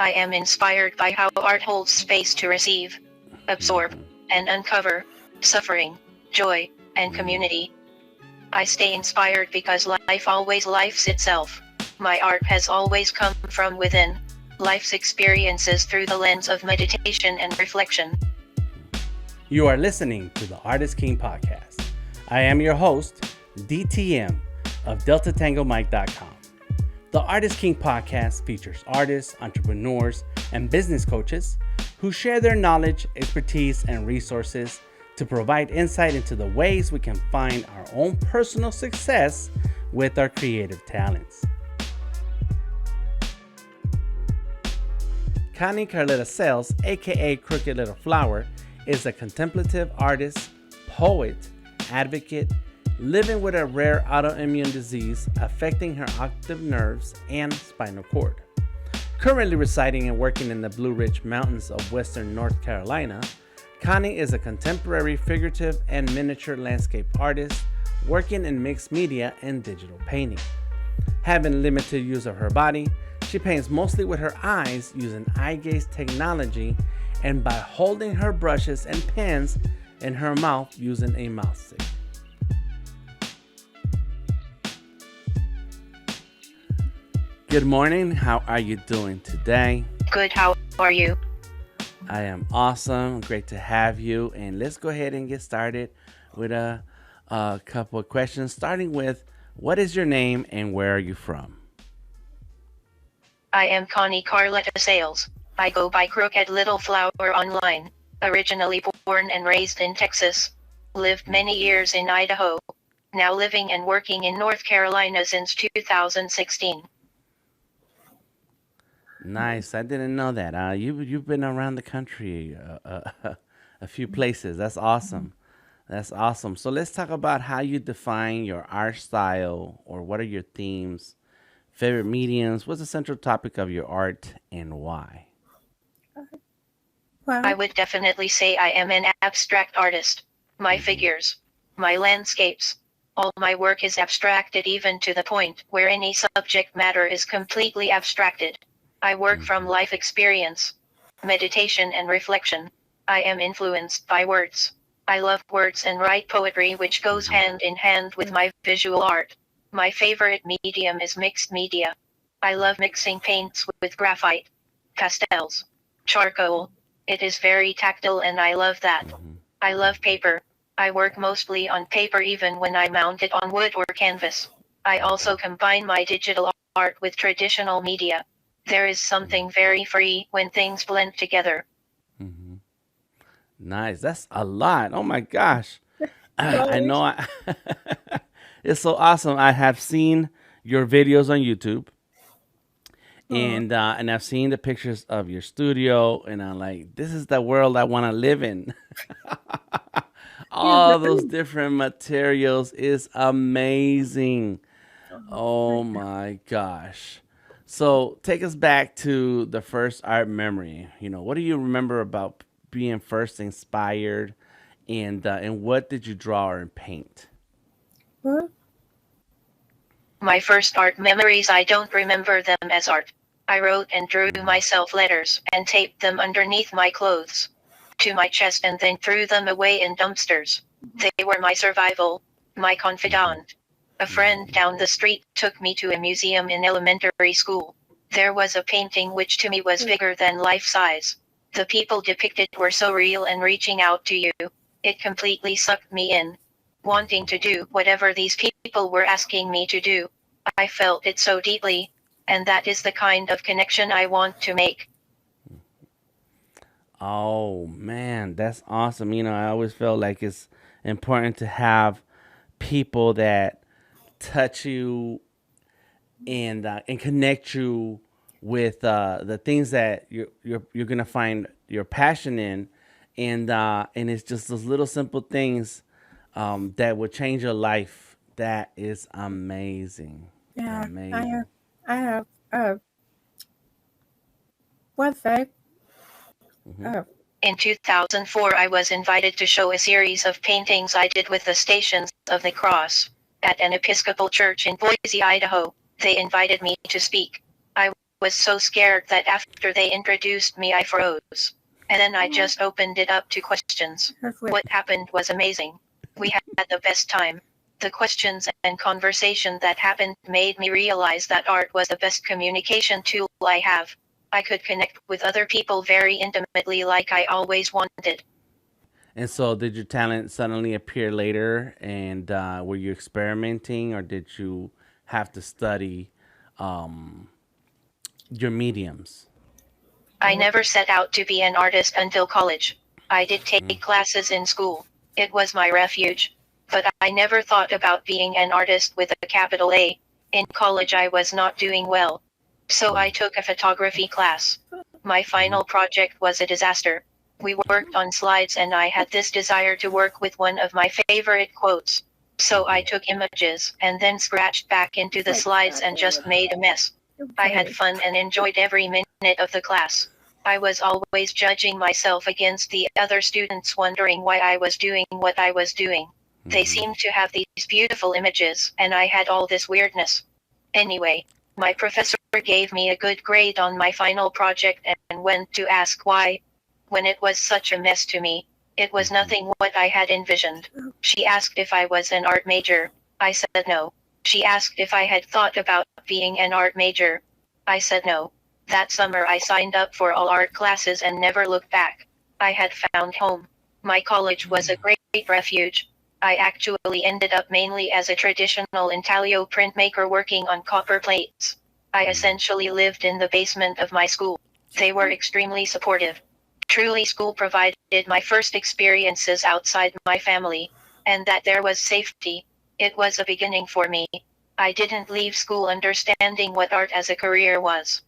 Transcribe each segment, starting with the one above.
I am inspired by how art holds space to receive, absorb, and uncover suffering, joy, and community. I stay inspired because life always lifes itself. My art has always come from within, life's experiences through the lens of meditation and reflection. You are listening to the Artist King podcast. I am your host, DTM of DeltaTangoMike.com. The Artist King podcast features artists, entrepreneurs, and business coaches who share their knowledge, expertise, and resources to provide insight into the ways we can find our own personal success with our creative talents. Connie Karleta Sales, aka Crooked Little Flower, is a contemplative artist, poet, advocate, living with a rare autoimmune disease affecting her optic nerves and spinal cord. Currently residing and working in the Blue Ridge Mountains of Western North Carolina, Connie is a contemporary figurative and miniature landscape artist working in mixed media and digital painting. Having limited use of her body, she paints mostly with her eyes using eye gaze technology and by holding her brushes and pens in her mouth using a mouth stick. Good morning. How are you doing today? Good, how are you? I am awesome. Great to have you. And let's go ahead and get started with a couple of questions, starting with, what is your name and where are you from? I am Connie Karleta Sales. I go by Crooked Little Flower online. Originally born and raised in Texas. Lived many years in Idaho. Now living and working in North Carolina since 2016. Nice. I didn't know that. You've been around the country a few places. That's awesome. That's awesome. So let's talk about how you define your art style, or what are your themes, favorite mediums, what's the central topic of your art, and why? I would definitely say I am an abstract artist. My figures, my landscapes, all my work is abstracted even to the point where any subject matter is completely abstracted. I work from life experience, meditation and reflection. I am influenced by words. I love words and write poetry, which goes hand in hand with my visual art. My favorite medium is mixed media. I love mixing paints with graphite, pastels, charcoal. It is very tactile and I love that. I love paper. I work mostly on paper even when I mount it on wood or canvas. I also combine my digital art with traditional media. There is something very free when things blend together. Mm-hmm. Nice. That's a lot. Oh my gosh. I know. It's so awesome. I have seen your videos on YouTube, and I've seen the pictures of your studio, and I'm like, this is the world I want to live in. All those different materials is amazing. Oh my gosh. So take us back to the first art memory. What do you remember about being first inspired, and what did you draw or paint? My first art memories, I don't remember them as art. I wrote and drew myself letters and taped them underneath my clothes to my chest and then threw them away in dumpsters. They were my survival, my confidant. A friend down the street took me to a museum in elementary school. There was a painting which to me was bigger than life size. The people depicted were so real and reaching out to you. It completely sucked me in, wanting to do whatever these people were asking me to do. I felt it so deeply, and that is the kind of connection I want to make. Oh man, that's awesome. I always felt like it's important to have people that touch you and connect you with the things that you're gonna find your passion in, and it's just those little simple things that would change your life. That is amazing. Yeah, Amazing. I have one thing. Hmm. In 2004, I was invited to show a series of paintings I did with the Stations of the Cross at an Episcopal church in Boise, Idaho. They invited me to speak. I was so scared that after they introduced me, I froze. And then I just opened it up to questions. What happened was amazing. We had the best time. The questions and conversation that happened made me realize that art was the best communication tool I have. I could connect with other people very intimately like I always wanted. And so, did your talent suddenly appear later? And were you experimenting, or did you have to study um, your mediums? I never set out to be an artist until college. I did take classes in school. It was my refuge. But I never thought about being an artist with a capital A. In college, I was not doing well. So I took a photography class. My Mm-hmm. final project was a disaster. We worked on slides and I had this desire to work with one of my favorite quotes. So I took images and then scratched back into the slides and just made a mess. I had fun and enjoyed every minute of the class. I was always judging myself against the other students, wondering why I was doing what I was doing. They Mm-hmm. seemed to have these beautiful images, and I had all this weirdness. Anyway, my professor gave me a good grade on my final project and went to ask why. When it was such a mess to me, it was Mm-hmm. nothing what I had envisioned. She asked if I was an art major. I said no. She asked if I had thought about being an art major. I said no. That summer I signed up for all art classes and never looked back. I had found home. My college was a great refuge. I actually ended up mainly as a traditional intaglio printmaker working on copper plates. I essentially lived in the basement of my school. They were extremely supportive. Truly, school provided my first experiences outside my family, and that there was safety. It was a beginning for me. I didn't leave school understanding what art as a career was.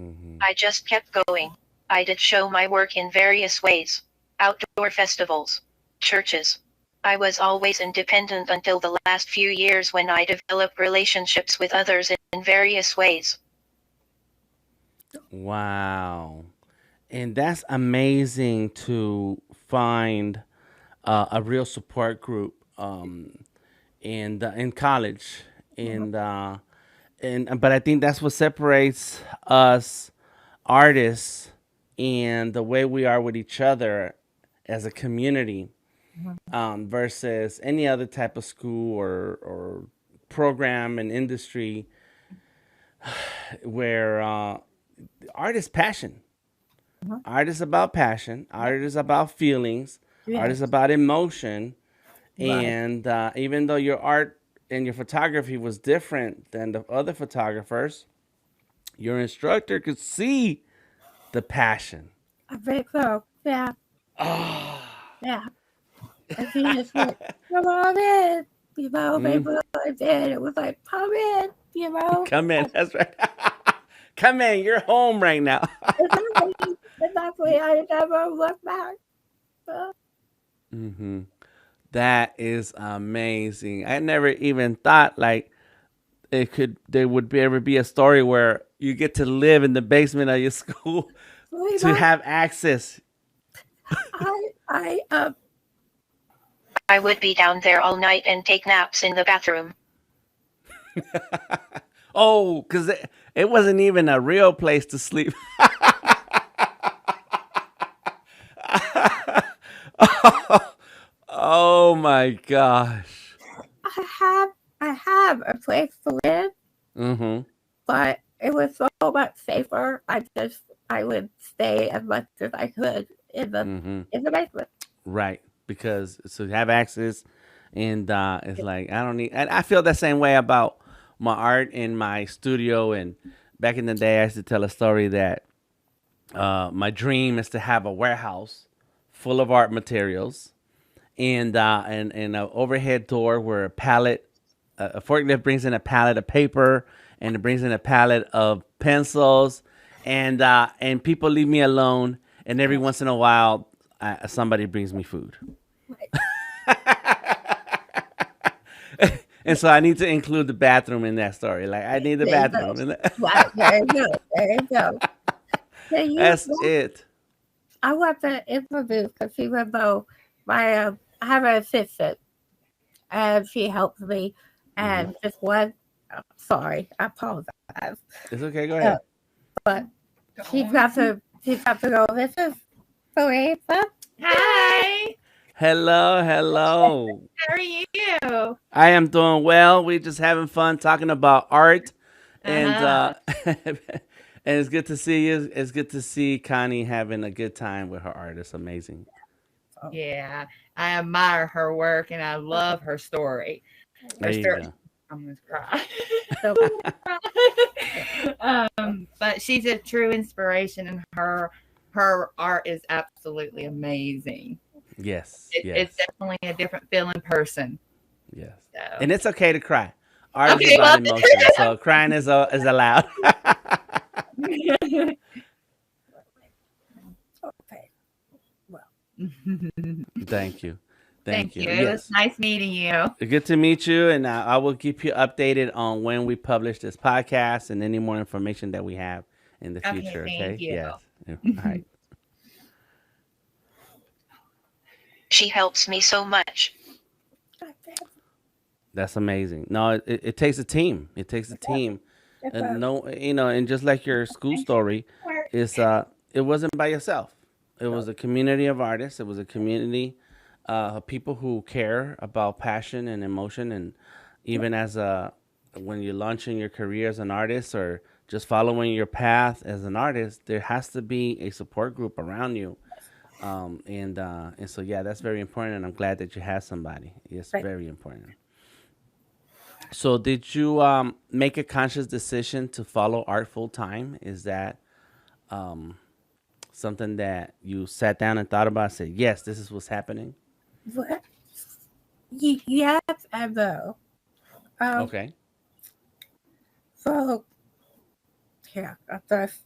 Mm-hmm. I just kept going. I did show my work in various ways. Outdoor festivals, churches. I was always independent until the last few years when I developed relationships with others in various ways. Wow. And that's amazing to find a real support group in college. And but I think that's what separates us artists and the way we are with each other as a community versus any other type of school or program and industry where art is passion. Art is about passion. Art is about feelings. Art is Yes, about emotion. right. And even though your art and your photography was different than the other photographers, your instructor could see the passion. I think so. Yeah, Oh. yeah. And she just like, come on in. They Mm, really did. It was like, come in, come in. That's right. Come in. You're home right now. Exactly. Exactly. I never looked back. Uh, hmm That is amazing. I never even thought like there would ever be a story where you get to live in the basement of your school Pretty to much, have access. I, I would be down there all night and take naps in the bathroom. Oh, because it wasn't even a real place to sleep. Oh my gosh. I have, I have a place to live, Mm-hmm. but it was so much safer. I would stay as much as I could Mm-hmm. in the basement. Right. Because so you have access and it's like I don't need and I feel the same way about my art in my studio and back in the day I used to tell a story that my dream is to have a warehouse full of art materials and an overhead door where a forklift brings in a pallet of paper and it brings in a pallet of pencils and people leave me alone and every once in a while somebody brings me food Right. and so I need to include the bathroom in that story like I need the There you go. bathroom and Right. There you go. There you go. Then that's it. I want to introduce because even though I have an assistant and she helps me, Hmm. and just one, sorry, I apologize. It's okay, go Uh, ahead. but she's got to go. This is Teresa. Hi. Hello, hello. How are you? I am doing well. We just having fun talking about art, and and it's good to see you. It's good to see Connie having a good time with her art. It's amazing. Yeah, I admire her work and I love her story. There Her you story. go. I'm gonna cry. So, But she's a true inspiration, and her art is absolutely amazing. Yes, It's yes, definitely a different feeling person. yes. So And it's okay to cry. Art is okay, about well, emotion, so crying is allowed. okay. Well, Thank you, thank thank you. you. It was Yes. nice meeting you. Good to meet you, and I will keep you updated on when we publish this podcast and any more information that we have in the Okay, future. thank Okay? you. Yes. All right. She helps me so much. That's amazing. No, it takes a team. It takes a team, and no, and just like your school story, it wasn't by yourself. It was a community of artists. It was a community of people who care about passion and emotion, and even as a when you're launching your career as an artist or just following your path as an artist, there has to be a support group around you. And so yeah, that's very important, and I'm glad that you have somebody. It's Right. very important. So, did you make a conscious decision to follow art full time? Is that um, something that you sat down and thought about? Said, yes, this is what's happening. what? Yes, and no. Okay. So, yeah, that's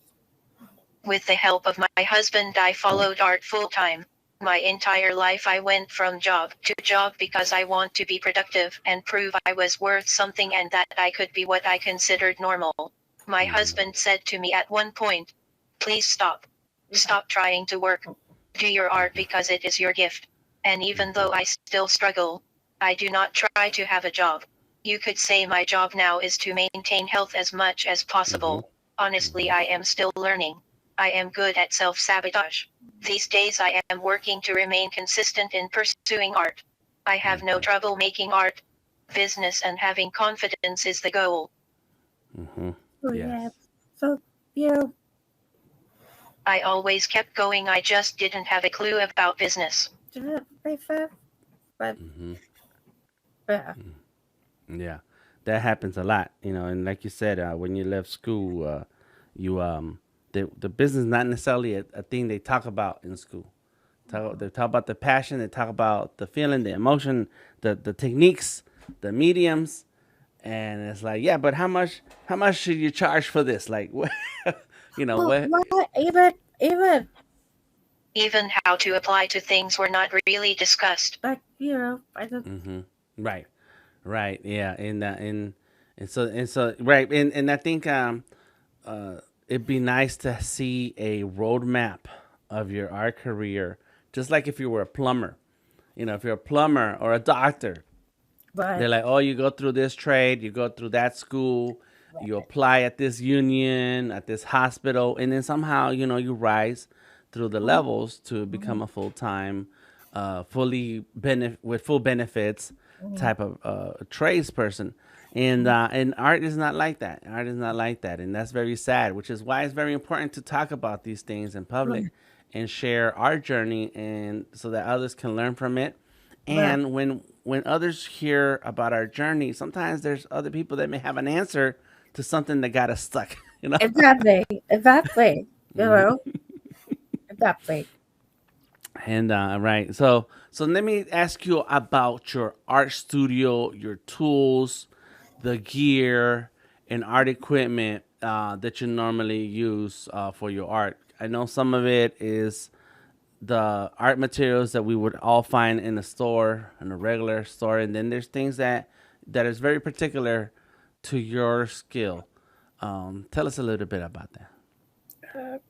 With the help of my husband, I followed art full time. My entire life, I went from job to job because I want to be productive and prove I was worth something and that I could be what I considered normal. My husband said to me at one point, "Please stop. Stop trying to work. Do your art because it is your gift." And even though I still struggle, I do not try to have a job. You could say my job now is to maintain health as much as Mm-hmm. possible. Honestly, I am still learning. I am good at self-sabotage. These days I am working to remain consistent in pursuing art. I have no trouble making art. Business and having confidence is the goal. Mm-hmm. so Yes. yeah. So yeah, I always kept going, I just didn't have a clue about business. Teresa, but Mm-hmm. yeah, Yeah, that happens a lot, And like you said, when you left school, you the business is not necessarily a thing they talk about in school. They talk about the passion. They talk about the feeling, the emotion, the techniques, the mediums, and it's like, yeah, but how much should you charge for this? Like, what, what? what even Even how to apply to things were not really discussed. like I just Mm-hmm. Right, right, yeah, and so right, and I think it'd be nice to see a roadmap of your art career, just like if you were a plumber. If you're a plumber or a doctor, they're but like, oh, you go through this trade, you go through that school, you apply at this union, at this hospital, and then somehow, you rise through the levels to become a full time, with full benefits type of tradesperson. And art is not like that. Art is not like that, and that's very sad. Which is why it's very important to talk about these things in public and share our journey, and so that others can learn from it. but And when others hear about our journey, sometimes there's other people that may have an answer to something that got us stuck. exactly, Mhm. exactly. And right, so let me ask you about your art studio, your tools, the gear, and art equipment that you normally use for your art. I know some of it is the art materials that we would all find in a store, in a regular store, and then there's things that is very particular to your skill. Tell us a little bit about that.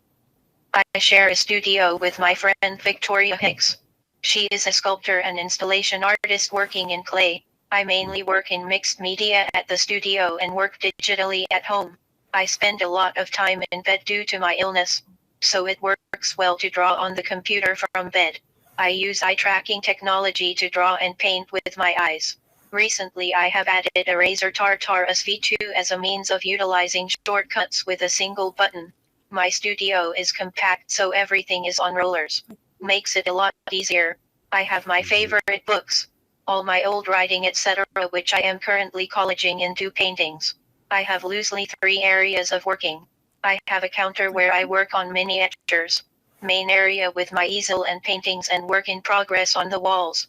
I share a studio with my friend Victoria Hicks. She is a sculptor and installation artist working in clay. I mainly work in mixed media at the studio and work digitally at home. I spend a lot of time in bed due to my illness, so it works well to draw on the computer from bed. I use eye tracking technology to draw and paint with my eyes. Recently I have added a Razer Tartar SV2 as a means of utilizing shortcuts with a single button. My studio is compact, so everything is on rollers. Makes it a lot easier. I have my favorite books, all my old writing, etc., which I am currently collaging into paintings. I have loosely 3 areas of working. I have a counter where I work on miniatures, main area with my easel and paintings and work in progress on the walls.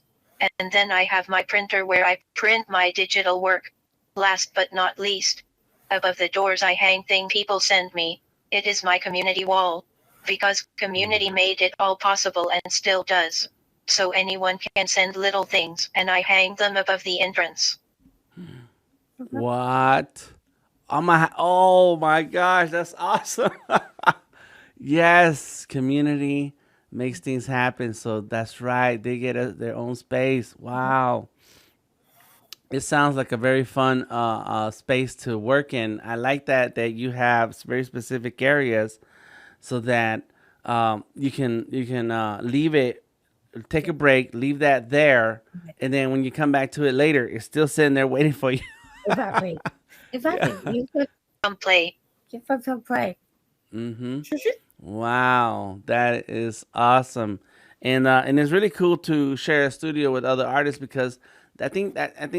And then I have my printer where I print my digital work. Last but not least, above the doors I hang things people send me. It is my community wall, because community made it all possible and still does. So anyone can send little things and I hang them above the entrance. What? Oh my gosh, that's awesome. Yes, community makes things happen. So that's right. They get their own space. Wow. It sounds like a very fun space to work in. I like that you have very specific areas so that you can leave it, take a break, leave that there, and then when you come back to it later, it's still sitting there waiting for you. Exactly. Exactly. You could Come play. come play. Mm-hmm. Wow, that is awesome, and it's really cool to share a studio with other artists because I think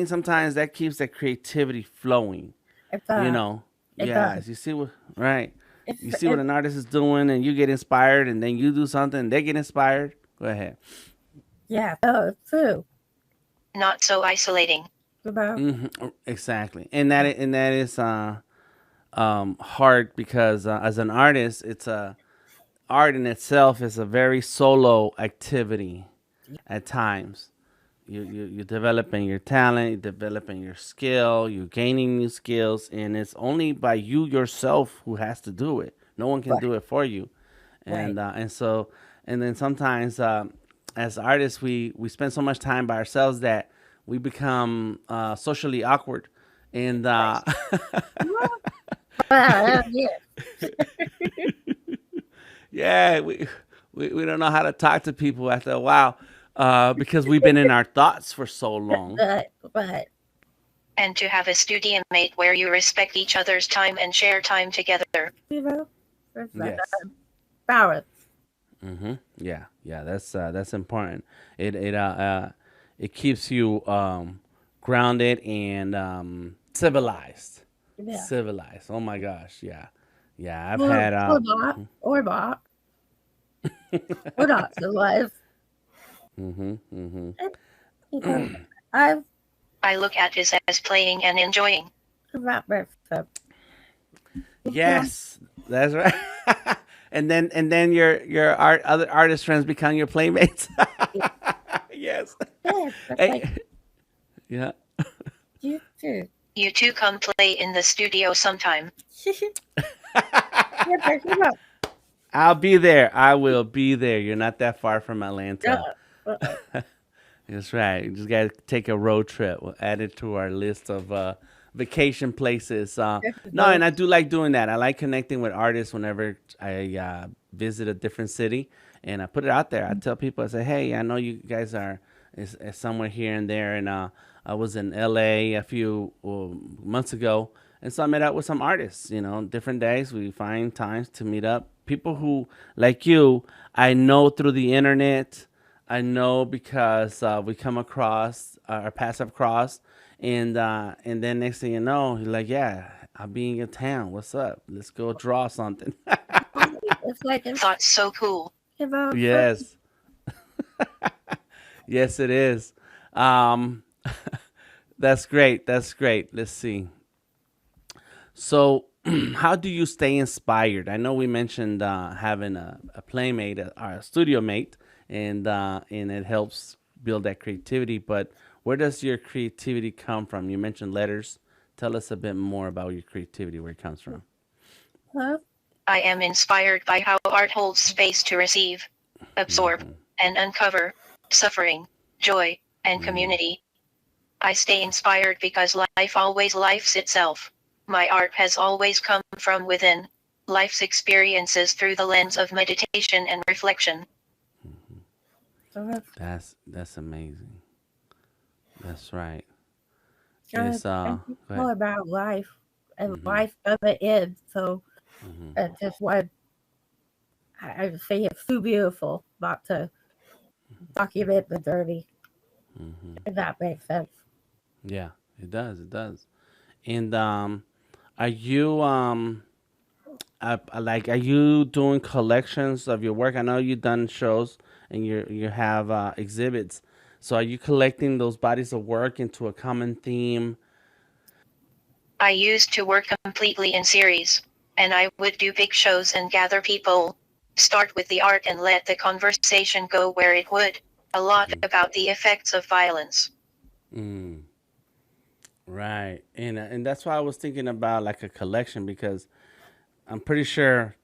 sometimes that keeps that creativity flowing. It's You know, it does. yes, you see what right. It's You see what an artist is doing, and you get inspired, and then you do something, and they get inspired. Go ahead. yeah, so it's true. Not so isolating. You know? Exactly, and that is hard because as an artist, it's a art in itself is a very solo activity at times. You're developing your talent, you're developing your skill, you're gaining new skills, and it's only by you yourself who has to do it. No one can Right. do it for you, Right. and then sometimes as artists we spend so much time by ourselves that we become socially awkward, and Yeah. yeah, we don't know how to talk to people after a while because we've been in our thoughts for so long. But And to have a studio mate where you respect each other's time and share time together. you know, it's Yes. balance. Yeah, that's important. It keeps you grounded and civilized. Yeah. Civilized. Oh my gosh, yeah. I've Or, had or not. Or not. Or not to life. mhm, mhm. You know, I've I look at this as playing and enjoying. about myself. Yes, that's right. and then your other artist friends become your playmates. Yes. Yes, that's Hey, like yeah. you too. You two come play in the studio sometime. Yeah, but you know, I'll be there. I will be there. You're not that far from Atlanta. That's right. You just got to take a road trip. We'll add it to our list of vacation places. No, and I do like doing that. I like connecting with artists whenever I visit a different city, and I put it out there. I tell people, I say, hey, I know you guys are is somewhere here and there, and I was in LA a few months ago, and so I met up with some artists. Different days we find times to meet up. People who like you, I know through the internet. I know because we come across our paths have crossed, and then next thing you know, you're like, yeah, I'll be in your town. What's up? Let's go draw something. it's like Thought so cool. about Yes, yes, it is. Um, that's great. That's great. Let's see. So, how do you stay inspired? I know we mentioned having a playmate, a studio mate, and it helps build that creativity. But where does your creativity come from? You mentioned letters. Tell us a bit more about your creativity, where it comes from. Huh? I am inspired by how art holds space to receive, absorb, and uncover suffering, joy, and community. I stay inspired because life always lifes itself. My art has always come from within. Life's experiences through the lens of meditation and reflection. So That's amazing. That's right. that's It's it's go ahead. all about life, and Mm-hmm. life doesn't end. So Mm-hmm. that's just what I say. It's too beautiful not to document the journey. Mm-hmm. If that makes sense. Yeah, it does. It does. And are you like are you doing collections of your work? I know you've done shows and you have exhibits. So are you collecting those bodies of work into a common theme? I used to work completely in series, and I would do big shows and gather people. Start with the art and let the conversation go where it would. A lot about the effects of violence. Mm, right. And that's why I was thinking about like a collection because I'm pretty sure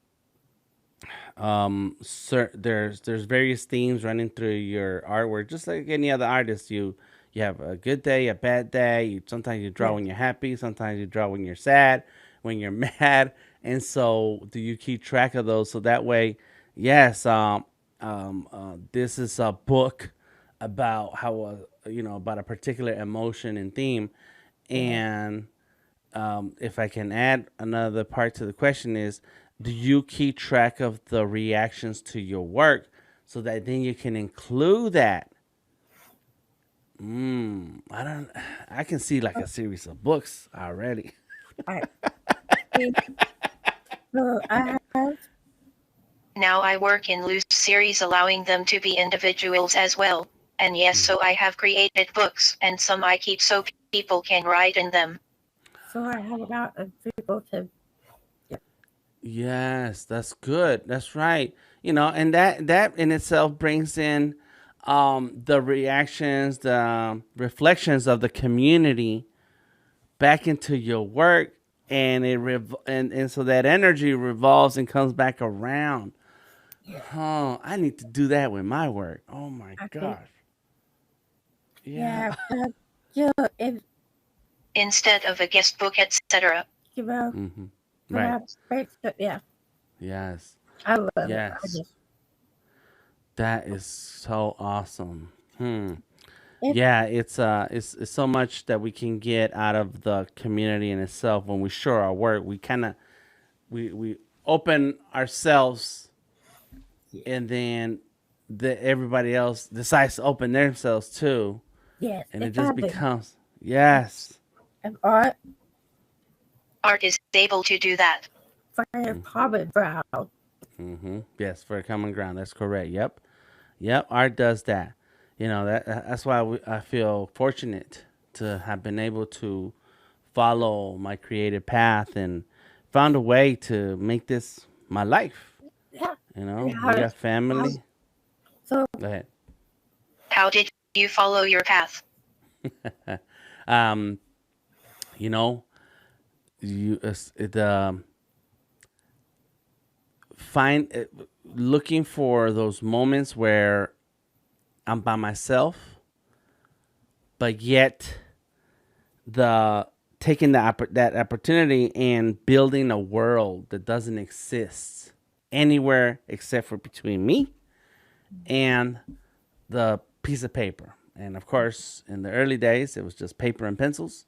there's various themes running through your artwork just like any other artist. You have a good day, a bad day. Sometimes you draw Yeah, when you're happy, sometimes you draw when you're sad, when you're mad. And so do you keep track of those so that way, yes, this is a book about how about a particular emotion and theme. yeah. And if I can add another part to the question is, do you keep track of the reactions to your work so that then you can include that? I don't. I can see like a series of books already. I see. So I have. Now I work in loose series, allowing them to be individuals as well. And yes, Mhm. so I have created books, and some I keep so people can write in them. So I have about a people to. Yeah, Yes, that's good. That's right. And that in itself brings in the reactions, the reflections of the community back into your work, and and so that energy revolves and comes back around. yeah. Oh, I need to do that with my work. Oh my I think. gosh. Yeah. Yeah, but if Instead of a guest book, etc. you know, Hmm. Right. perhaps breaks it. Yeah, Yes. I love it. I Yes. just That is so awesome. Hmm. if Yeah, it's so much that we can get out of the community in itself when we show our work. We kind of we open ourselves, and then everybody else decides to open themselves too, yes, and it if just I do, becomes yes. if art Art is able to do that. for a common ground. Mm-hmm. Yes, for a common ground. That's correct. Yep. Yep. Art does that. That's why I feel fortunate to have been able to follow my creative path and found a way to make this my life. Yeah, We yeah. got family. So Go ahead. How did you follow your path? um, you know, you it find looking for those moments where I'm by myself, but yet the taking that opportunity and building a world that doesn't exist anywhere except for between me and the piece of paper. And of course, in the early days, it was just paper and pencils.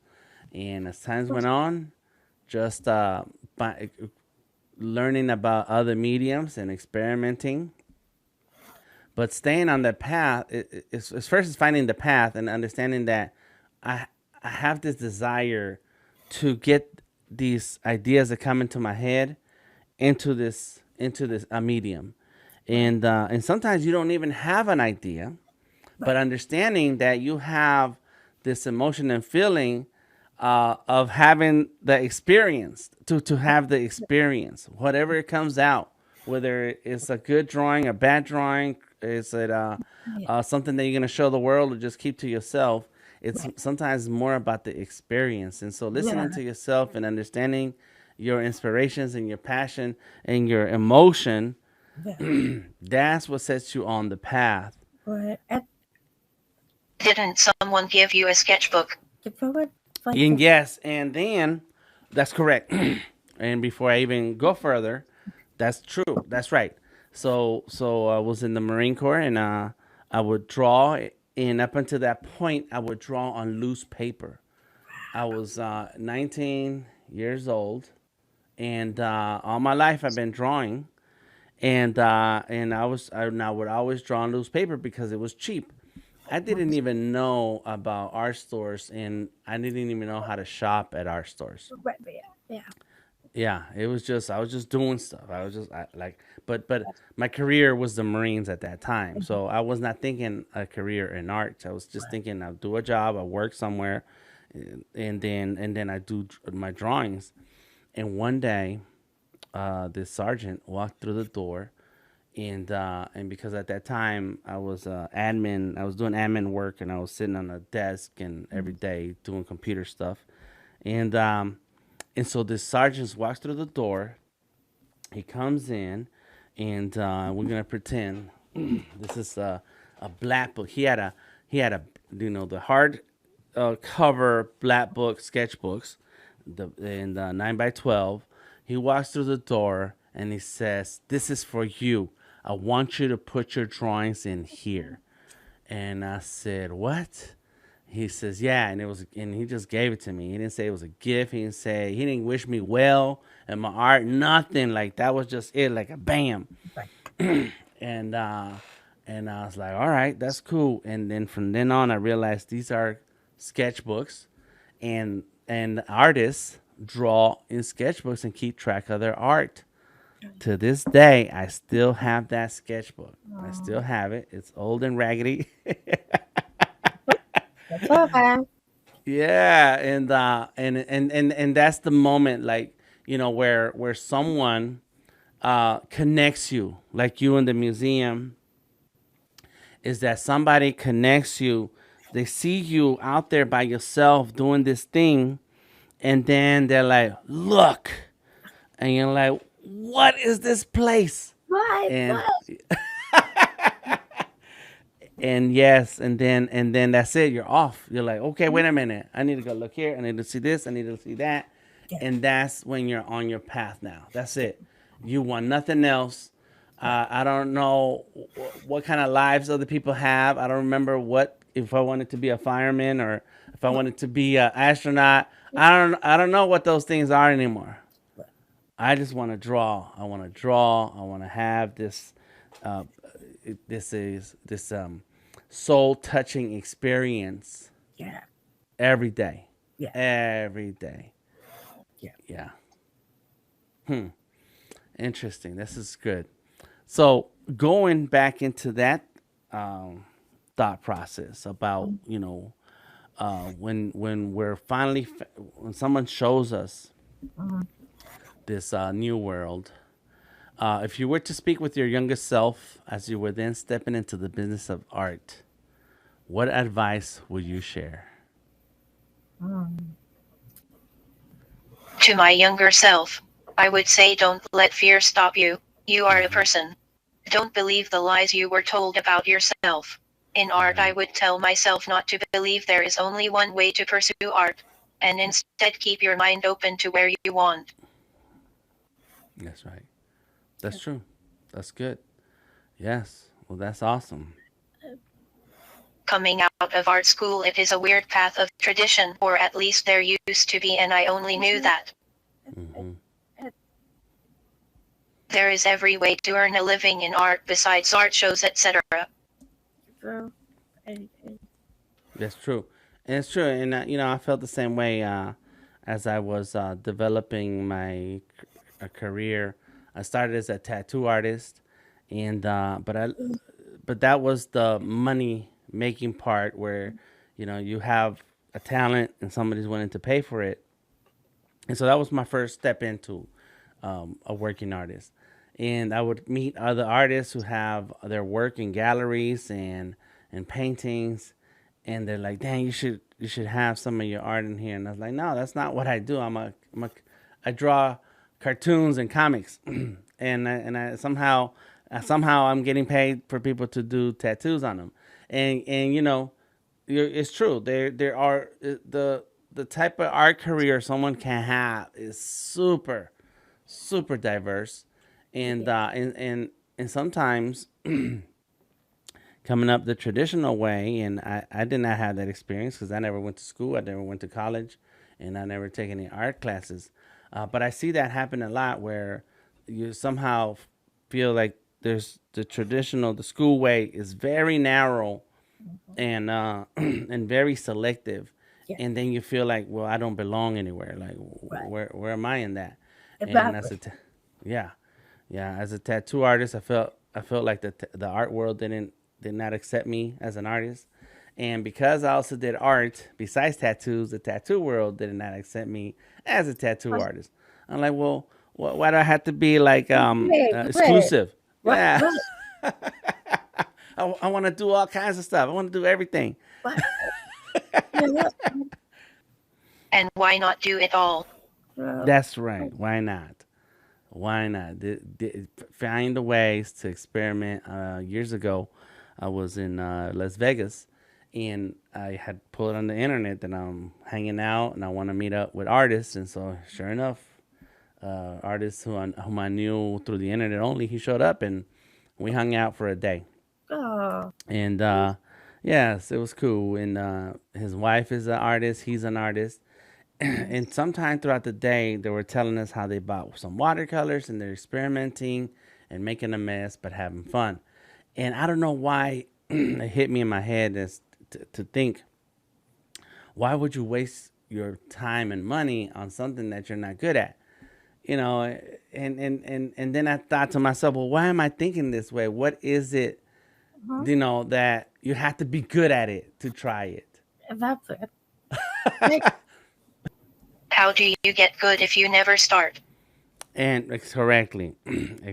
And as times went on, just by learning about other mediums and experimenting, but staying on that path. It's first is finding the path and understanding that I I have this desire to get these ideas that come into my head into this a medium, right, and sometimes you don't even have an idea, but right, understanding that you have this emotion and feeling of having the experience to have the experience, whatever it comes out, whether it's a good drawing, a bad drawing, is it yeah, something that you're going to show the world or just keep to yourself. It's right, sometimes more about the experience, and so listening yeah, to yourself and understanding your inspirations and your passion and your emotion, yeah. that's what sets you on the path. But at Didn't someone give you a sketchbook? the moment, like And yes, and then That's correct. And before I even go further, that's true. That's right. So I was in the Marine Corps, and I would draw. And up until that point, I would draw on loose paper. I was 19 years old, and all my life I've been drawing, and I would always draw on loose paper because it was cheap. I didn't even know about art stores, and I didn't even know how to shop at art stores. But yeah, Yeah, it was just I was just doing stuff. I was just like, but my career was the Marines at that time, so I was not thinking a career in art. I was just thinking I'll do a job, I'll work somewhere, and then I do my drawings. And one day, this sergeant walked through the door, and because at that time I was admin, I was doing admin work, and I was sitting on a desk and every day doing computer stuff, and so this sergeant walks through the door. He comes in, and we're gonna pretend this is a black book. He had a the hard cover black book sketchbooks, the 9 by 12. He walks through the door and he says, "This is for you. I want you to put your drawings in here." And I said, "What?" He says, "Yeah," and he just gave it to me. He didn't say it was a gift. He didn't wish me well and my art, nothing. Like that was just it, like a bam. and and I was like, "All right, that's cool." And then from then on, I realized these are sketchbooks, and artists draw in sketchbooks and keep track of their art. To this day, I still have that sketchbook. I still have it. It's old and raggedy. that's okay. Yeah, and that's the moment, like where someone connects you, like you in the museum, is that somebody connects you. They see you out there by yourself doing this thing, and then they're like, "Look," and you're like, "What is this place?" What? And What? and yes, and then that's it. You're off. You're like, "Okay, wait a minute. I need to go look here. I need to see this. I need to see that." Yeah. And that's when you're on your path now. That's it. You want nothing else. I don't know what kind of lives other people have. I don't remember what if I wanted to be a fireman or if I wanted to be an astronaut. I don't know what those things are anymore. I just want to draw. I want to draw. I want to have this. Uh, this soul touching experience Yeah, every day. yeah, Every day. yeah. Yeah. Interesting. This is good. So going back into that thought process about when we're finally when someone shows us this new world. If you were to speak with your younger self as you were then stepping into the business of art, what advice would you share? To my younger self, I would say don't let fear stop you. You are a person. Don't believe the lies you were told about yourself. In art, I would tell myself not to believe there is only one way to pursue art, and instead keep your mind open to where you want. That's right. That's true. That's good. Yes. Well, that's awesome. Coming out of art school, it is a weird path of tradition, or at least there used to be, and I only knew that. Hmm. There is every way to earn a living in art besides art shows, etc. True. And That's true. And it's true. And, I felt the same way as I was developing my career. I started as a tattoo artist, and but that was the money making part where you have a talent and somebody's willing to pay for it. And so that was my first step into a working artist. And I would meet other artists who have their work in galleries and paintings, and they're like, "Dang, you should have some of your art in here." And I was like, "No, that's not what I do. I draw cartoons and comics, and I somehow I'm getting paid for people to do tattoos on them, and it's true. There are the type of art career someone can have is super, super diverse, and and sometimes coming up the traditional way, and I did not have that experience because I never went to school, I never went to college, and I never taken any art classes. But I see that happen a lot where you somehow feel like there's the school way is very narrow and and very selective, Yeah. and then you feel like, well, I don't belong anywhere. Like, Right. where am I in that? And Exactly. yeah, yeah, as a tattoo artist, I felt like the art world did not accept me as an artist, and because I also did art besides tattoos, the tattoo world did not accept me as a tattoo artist. I'm like, well, why do I have to be like Right. exclusive? Right. Yeah, Right. I want to do all kinds of stuff. I want to do everything. Right. You know what? And why not do it all? So, That's right. Why not? Why not? Find the ways to experiment. Years ago, I was in Las Vegas, and I had put on the internet that I'm hanging out and I want to meet up with artists. And so, sure enough, artists whom I knew through the internet only, he showed up and we hung out for a day. oh, And yes, it was cool. And his wife is an artist. He's an artist. And sometime throughout the day, they were telling us how they bought some watercolors and they're experimenting and making a mess, but having fun. And I don't know why it hit me in my head as to think, why would you waste your time and money on something that you're not good at? You know, and then I thought to myself, well, why am I thinking this way? What is it, uh-huh. that you have to be good at it to try it? That's it. Like, How do you get good if you never start? And correctly,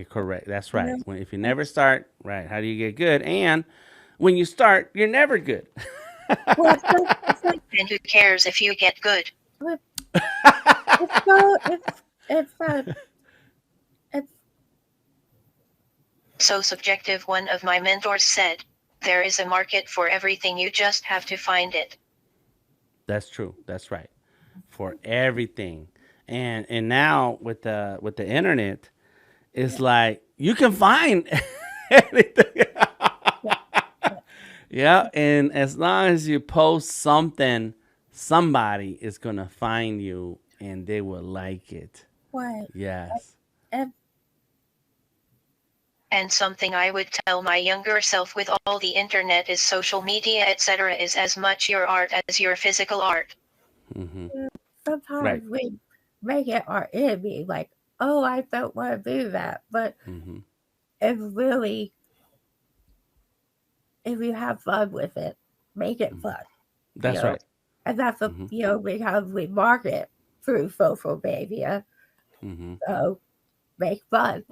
correct. That's you right. know, If you never start, right? How do you get good? And when you start, you're never good. well, it's like And who cares if you get good? it's so it's So subjective, one of my mentors said. There is a market for everything, you just have to find it. That's true. That's right. For everything, and now with the internet, it's yeah, like you can find anything. yeah, yeah. Yeah, and as long as you post something, somebody is gonna find you, and they will like it. Right. Yes. And And something I would tell my younger self with all the internet is social media, etc., is as much your art as your physical art. Hmm. Right. sometimes we make it our enemy. Like, oh, I don't want to do that, but Hmm. it's really if you have fun with it, make it fun. You That's know, right. and that's a Hmm. because we market through social media, Hmm. so make fun.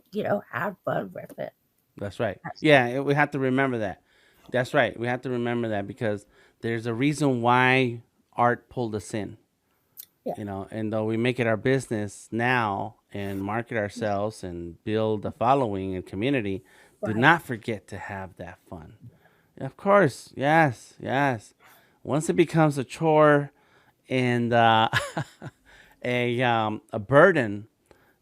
Have fun with it. That's right. That's Yeah, we have to remember that. That's right. We have to remember that because there's a reason why art pulled us in. yeah, And though we make it our business now and market ourselves and build a following and community, do right. not forget to have that fun. Of course, yes, yes. Once it becomes a chore and a burden,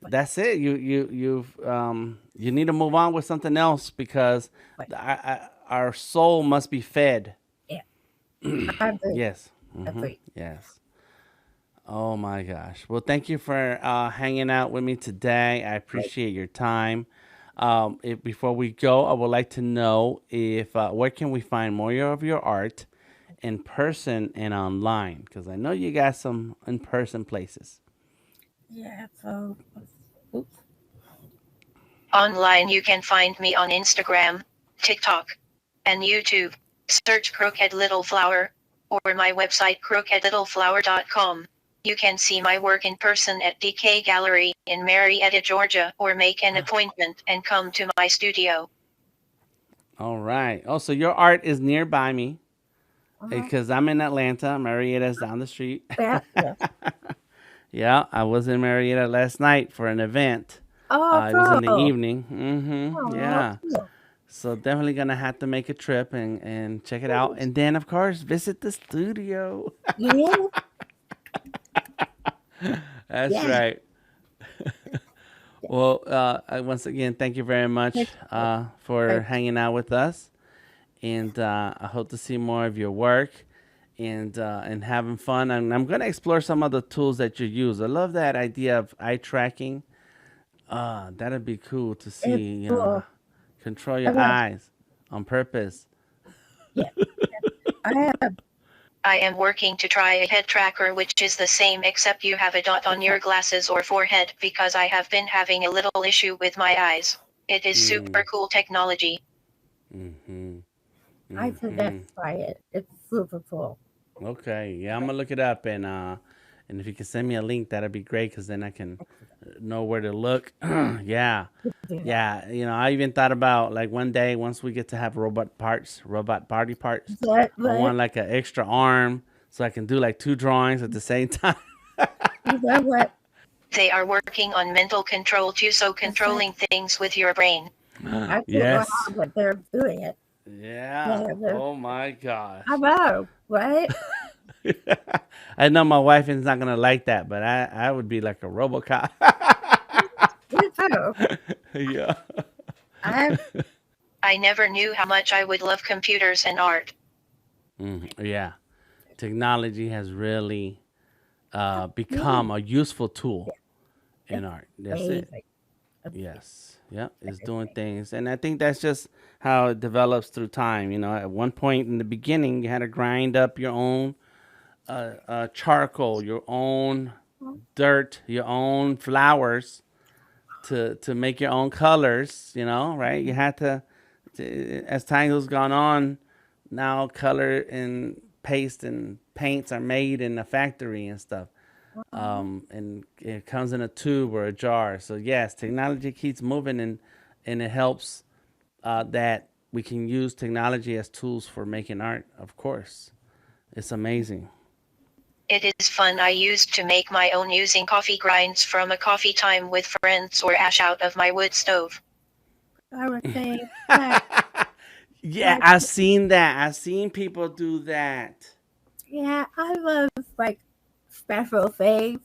that's it. You need to move on with something else because Right. our soul must be fed. Yeah, I agree. Yes. Agree. Yes. Oh my gosh. Well, thank you for hanging out with me today. I Right. appreciate your time. Before we go, I would like to know if where can we find more of your art in person and online? Because I know you got some in person places. Yeah. So, oops. Online, you can find me on Instagram, TikTok, and YouTube. Search Crooked Little Flower, or my website crookedlittleflower.com. You can see my work in person at DK Gallery in Marietta, Georgia, or make an appointment and come to my studio. All right. Oh, so your art is nearby me Uh-huh. because I'm in Atlanta. Marietta's down the street. Yeah. Yeah. Yeah, I was in Marietta last night for an event. Oh, It was in the cool. evening. Oh, Yeah. cool. So definitely gonna have to make a trip and check it out. And then of course visit the studio. Yeah. That's Yeah. right. Well, once again, thank you very much for hanging out with us, and I hope to see more of your work and having fun. And I'm gonna explore some of the tools that you use. I love that idea of eye tracking. That'd be cool to It's see. cool. Control I your love, eyes on purpose. yeah. I have I am working to try a head tracker which is the same except you have a dot on your glasses or forehead because I have been having a little issue with my eyes. It is super cool technology. Mm-hmm. I suggest Mm-hmm. try it. It's super cool. Okay, yeah, I'm gonna look it up and if you can send me a link, that'd be great because then I can know where to look. Yeah, Do that. yeah. I even thought about like one day once we get to have robot body parts, But I want like an extra arm so I can do like two drawings at the same time. you know what? They are working on mental control too, so It's like controlling things with your brain. I don't know Yes. how, but they're doing it. Yeah. They're, Oh my I gosh. know, right? I know my wife is not gonna like that, but I would be like a RoboCop. Me too. Yeah. I I never knew how much I would love computers and art. Yeah. Technology has really me. become a useful tool It's in art. That's it. amazing. Yes. Yep. It's doing Amazing. things. And I think that's just how it develops through time. At one point in the beginning, you had to grind up your own charcoal, your own dirt, your own flowers to make your own colors, right? You had as time has gone on, now color and paste and paints are made in a factory and stuff. And it comes in a tube or a jar. So yes, technology keeps moving and it helps that we can use technology as tools for making art. Of course, it's amazing. It is fun. I used to make my own using coffee grinds from a coffee time with friends or ash out of my wood stove. I was saying that, Yeah, like, I've seen that. I've seen people do that. yeah, I love like special things,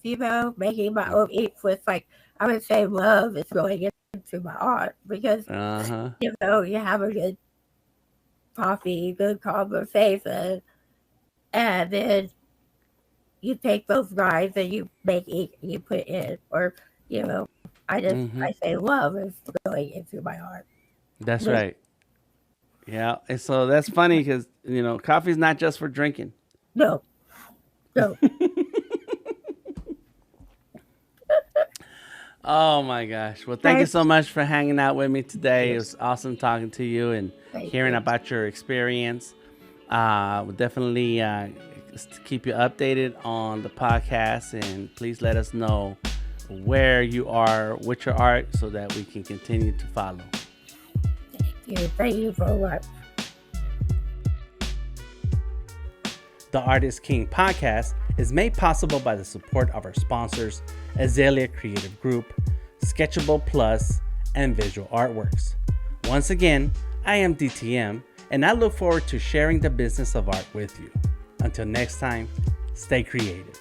making my own ink with like I would say love is going into my art because Uh huh. you have a good coffee, good conversation, and then you take those lines and you make ink and you put in, or you know, Hmm. I say love is going into my art. That's With right. Yeah. And so that's funny because coffee's not just for drinking. no, no, Oh my gosh. Well, thank you thank so much for hanging out with me today. It you, was awesome talking to you and thank hearing you. about your experience. We'll definitely keep you updated on the podcast, and please let us know where you are with your art so that we can continue to follow. Thank you so much. The Artist King podcast is made possible by the support of our sponsors, Azalea Creative Group, Sketchable Plus, and Visual Artworks. Once again, I am DTM, and I look forward to sharing the business of art with you. Until next time, stay creative.